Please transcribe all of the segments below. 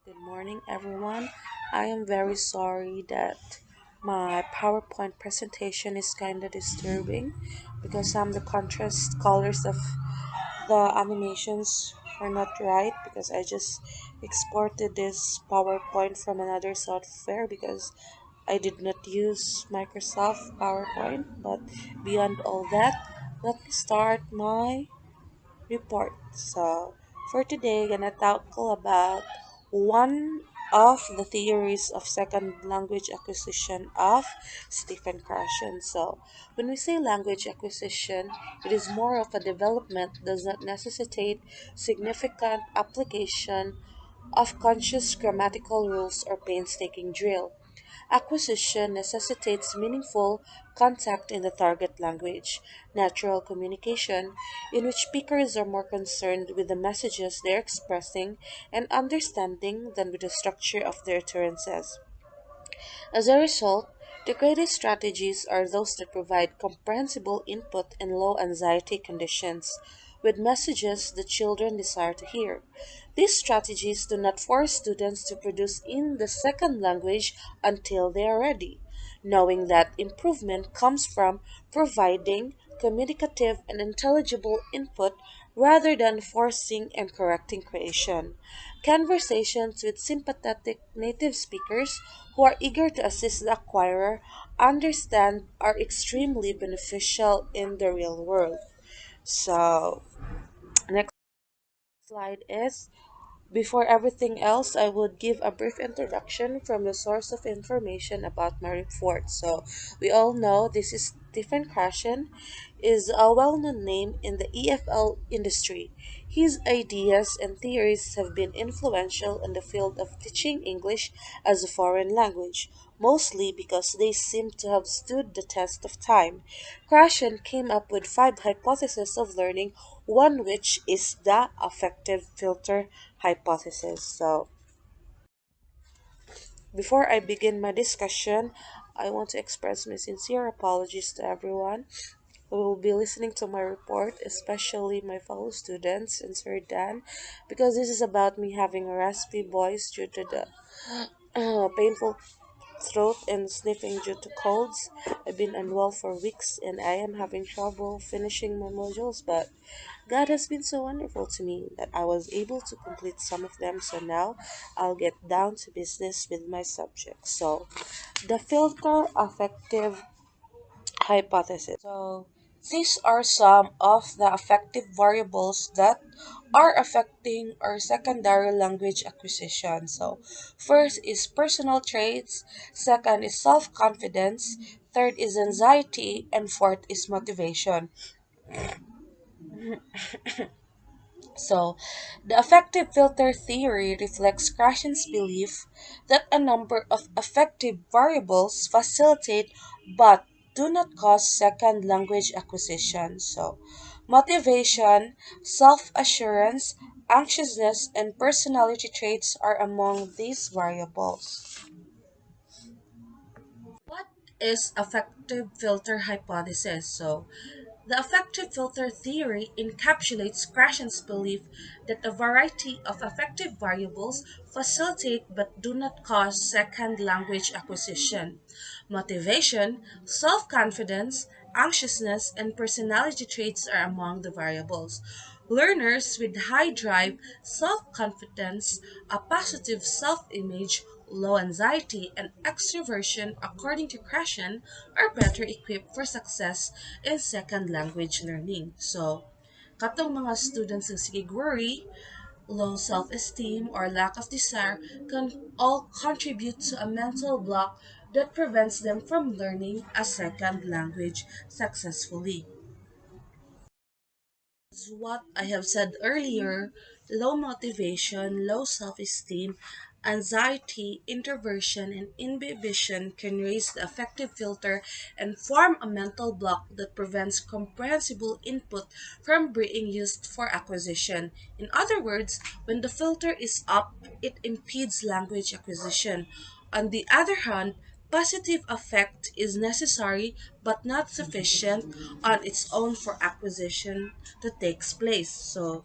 Good morning, everyone. I am very sorry that my PowerPoint presentation is kind of disturbing because some of the contrast colors of the animations are not right because I just exported this PowerPoint from another software because I did not use Microsoft PowerPoint. But beyond all that, let me start my report. So for today, gonna tackle about one of the theories of second language acquisition of Stephen Krashen. So when we say language acquisition, it is more of a development, does not necessitate significant application of conscious grammatical rules or painstaking drill. Acquisition necessitates meaningful contact in the target language, natural communication, in which speakers are more concerned with the messages they're expressing and understanding than with the structure of their utterances. As a result, the greatest strategies are those that provide comprehensible input in low anxiety conditions with messages the children desire to hear. These strategies do not force students to produce in the second language until they are ready, knowing that improvement comes from providing communicative and intelligible input rather than forcing and correcting creation. Conversations with sympathetic native speakers who are eager to assist the acquirer understand are extremely beneficial in the real world. So, next slide is before everything else, I would give a brief introduction from the source of information about my report. So, we all know this is Stephen Krashen, is a well-known name in the EFL industry. His ideas and theories have been influential in the field of teaching English as a foreign language, mostly because they seem to have stood the test of time. Krashen came up with five hypotheses of learning, one which is the affective filter hypothesis. So, before I begin my discussion, I want to express my sincere apologies to everyone who will be listening to my report, especially my fellow students and Sir Dan, because this is about me having a raspy voice due to the painful throat and sniffing due to colds. I've been unwell for weeks and I am having trouble finishing my modules, but God has been so wonderful to me that I was able to complete some of them, so now I'll get down to business with my subject. So, the filter affective hypothesis. So, these are some of the affective variables that are affecting our secondary language acquisition. So, first is personal traits, second is self confidence, third is anxiety, and fourth is motivation. So, the affective filter theory reflects Krashen's belief that a number of affective variables facilitate but do not cause second language acquisition. So, motivation, self assurance, anxiousness, and personality traits are among these variables. What is affective filter hypothesis? So, the affective filter theory encapsulates Krashen's belief that a variety of affective variables facilitate but do not cause second language acquisition. Motivation, self confidence, anxiousness, and personality traits are among the variables. Learners with high drive, self confidence, a positive self image, low anxiety, and extroversion, according to Krashen, are better equipped for success in second language learning. So, katong mga students ng sigiguri, low self-esteem, or lack of desire can all contribute to a mental block that prevents them from learning a second language successfully. As what I have said earlier, low motivation, low self esteem, anxiety, introversion, and inhibition can raise the affective filter and form a mental block that prevents comprehensible input from being used for acquisition. In other words, when the filter is up, it impedes language acquisition. On the other hand, positive affect is necessary but not sufficient on its own for acquisition to takes place. So,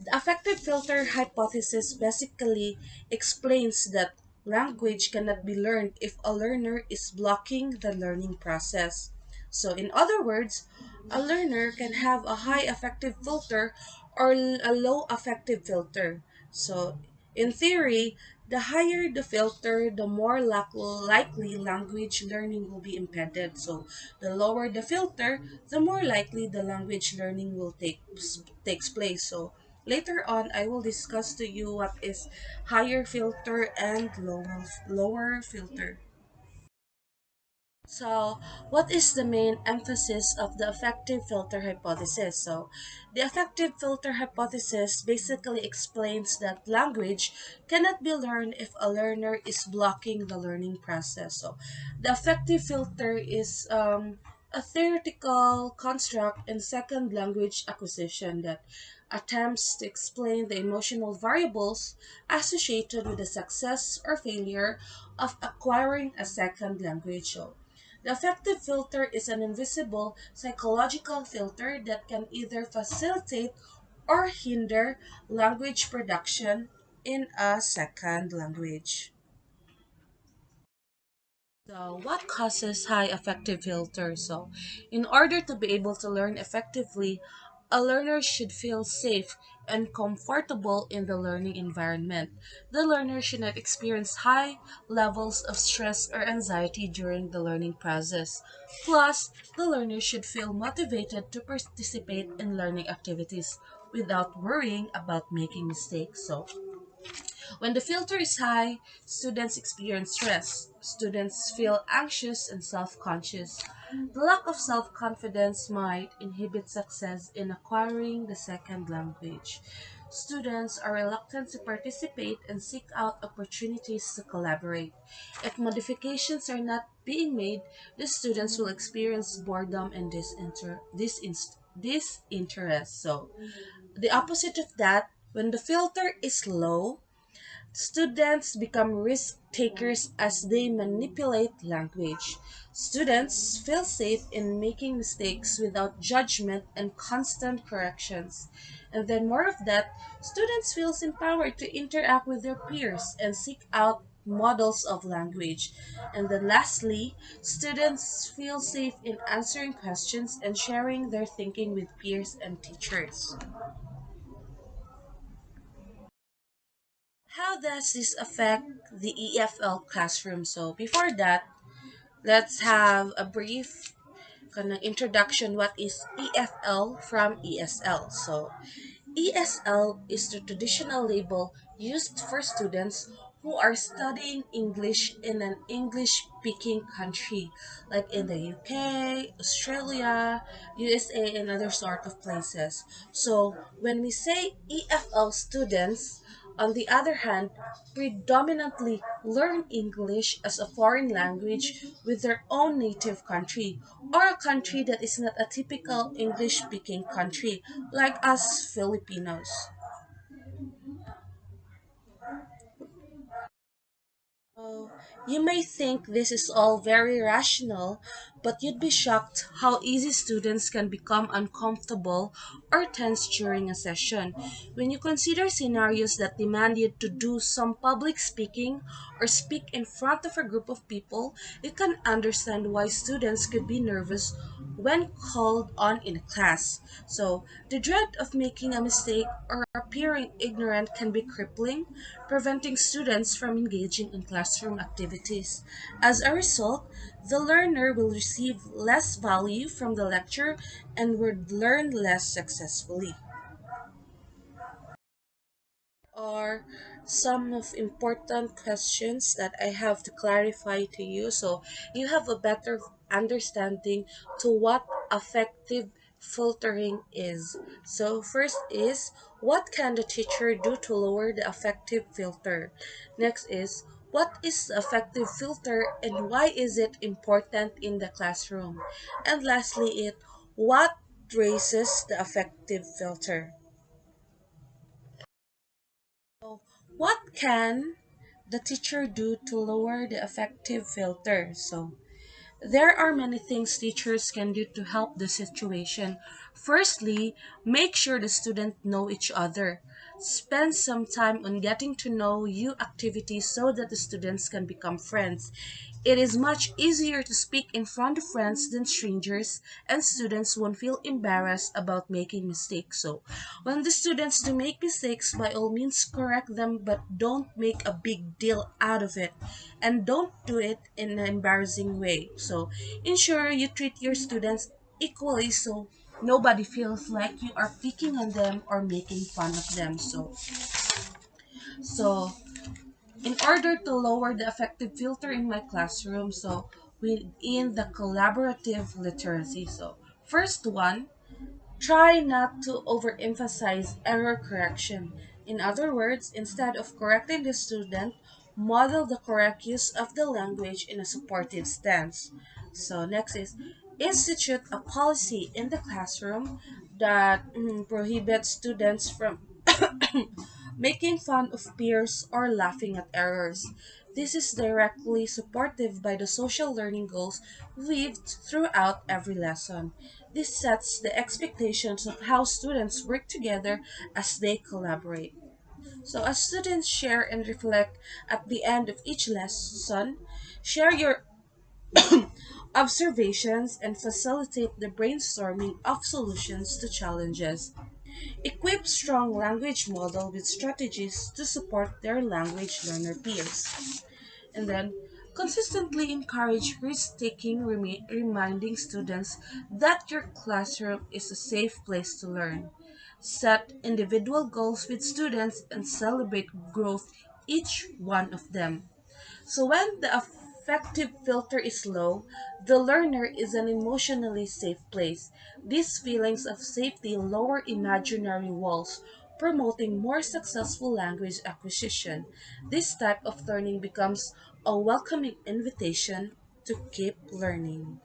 The affective filter hypothesis basically explains that language cannot be learned if a learner is blocking the learning process. So, in other words, a learner can have a high affective filter or a low affective filter. So, in theory, the higher the filter, the more likely language learning will be impeded. So, the lower the filter, the more likely the language learning will takes place. So, later on, I will discuss to you what is higher filter and lower filter. So, what is the main emphasis of the affective filter hypothesis? So, the affective filter hypothesis basically explains that language cannot be learned if a learner is blocking the learning process. So, the affective filter is a theoretical construct in second language acquisition that attempts to explain the emotional variables associated with the success or failure of acquiring a second language. So, the affective filter is an invisible psychological filter that can either facilitate or hinder language production in a second language. So, what causes high affective filter? So, in order to be able to learn effectively, a learner should feel safe and comfortable in the learning environment. The learner should not experience high levels of stress or anxiety during the learning process. Plus, the learner should feel motivated to participate in learning activities without worrying about making mistakes. So, when the filter is high, students experience stress. Students feel anxious and self conscious. The lack of self confidence might inhibit success in acquiring the second language. Students are reluctant to participate and seek out opportunities to collaborate. If modifications are not being made, the students will experience boredom and disinterest. So, the opposite of that, when the filter is low, students become risk takers as they manipulate language. Students feel safe in making mistakes without judgment and constant corrections. And then more of that, students feel empowered to interact with their peers and seek out models of language. And then lastly, students feel safe in answering questions and sharing their thinking with peers and teachers. How does this affect the EFL classroom? So before that, let's have a brief kind of introduction what is EFL from ESL. So ESL is the traditional label used for students who are studying English in an English speaking country, like in the UK, Australia, USA, and other sort of places. So, when we say EFL students, on the other hand, predominantly learn English as a foreign language with their own native country, or a country that is not a typical English speaking country, like us Filipinos. Oh, you may think this is all very rational, but you'd be shocked how easy students can become uncomfortable or tense during a session. When you consider scenarios that demand you to do some public speaking or speak in front of a group of people, you can understand why students could be nervous when called on in a class. So, the dread of making a mistake or appearing ignorant can be crippling, preventing students from engaging in classroom activities. As a result, the learner will receive less value from the lecture and would learn less successfully. Are some of important questions that I have to clarify to you so you have a better understanding to what affective filtering is. So first is what can the teacher do to lower the affective filter? Next is what is the affective filter and why is it important in the classroom? And lastly it what raises the affective filter? So, what can the teacher do to lower the affective filter? So, there are many things teachers can do to help the situation. Firstly, make sure the students know each other. Spend some time on getting to know you activities so that the students can become friends. It is much easier to speak in front of friends than strangers, and students won't feel embarrassed about making mistakes. So, when the students do make mistakes, by all means correct them, but don't make a big deal out of it. And don't do it in an embarrassing way. So, ensure you treat your students equally so nobody feels like you are picking on them or making fun of them. So in order to lower the affective filter in my classroom, so within the collaborative literacy. So first one, try not to overemphasize error correction. In other words, instead of correcting the student, model the correct use of the language in a supportive stance. So next is institute a policy in the classroom that prohibits students from making fun of peers or laughing at errors. This is directly supportive by the social learning goals weaved throughout every lesson. This sets the expectations of how students work together as they collaborate. So, as students share and reflect at the end of each lesson, share your observations and facilitate the brainstorming of solutions to challenges. Equip strong language model with strategies to support their language learner peers. And then consistently encourage risk taking, reminding students that your classroom is a safe place to learn. Set individual goals with students and celebrate growth each one of them. So when the affective filter is low, the learner is an emotionally safe place. These feelings of safety lower imaginary walls, promoting more successful language acquisition. This type of learning becomes a welcoming invitation to keep learning.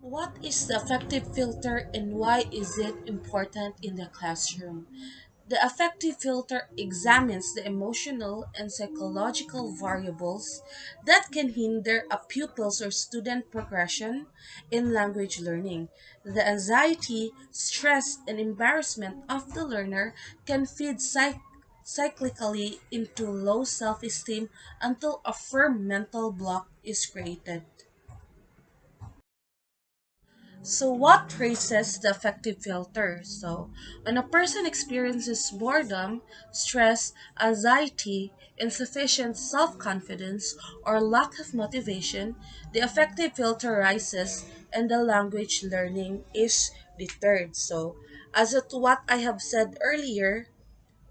What is the affective filter and why is it important in the classroom? The affective filter examines the emotional and psychological variables that can hinder a pupil's or student progression in language learning. The anxiety, stress, and embarrassment of the learner can feed cyclically into low self esteem until a firm mental block is created. So, what raises the affective filter? So, when a person experiences boredom, stress, anxiety, insufficient self confidence, or lack of motivation, the affective filter rises and the language learning is deterred. So, as to what I have said earlier,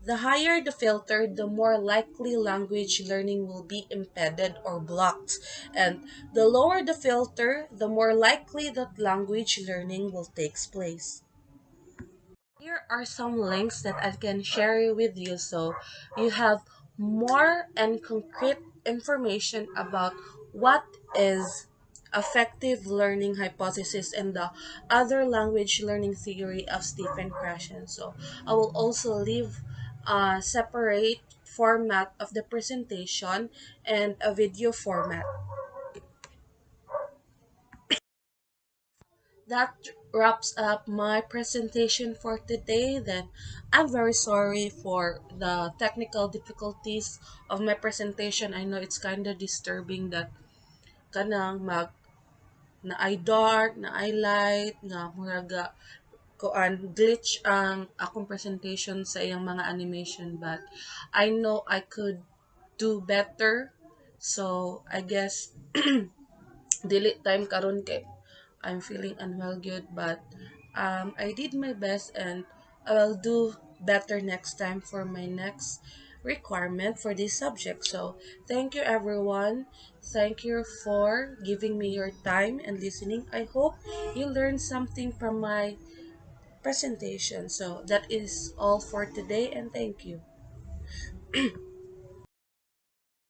the higher the filter, the more likely language learning will be impeded or blocked. And the lower the filter, the more likely that language learning will take place. Here are some links that I can share with you so you have more and concrete information about what is affective learning hypothesis and the other language learning theory of Stephen Krashen. So I will also leave a separate format of the presentation and a video format. That wraps up my presentation for today. Then I'm very sorry for the technical difficulties of my presentation. I know it's kind of disturbing that kanang mag na ay dark, na ay light, nga muraga koan glitch ang akong presentation sa iyang mga animation, but I know I could do better. So I guess delete time karon kay I'm feeling unwell good, but I did my best and I will do better next time for my next requirement for this subject. So thank you everyone. Thank you for giving me your time and listening. I hope you learned something from my presentation. So that is all for today and thank you.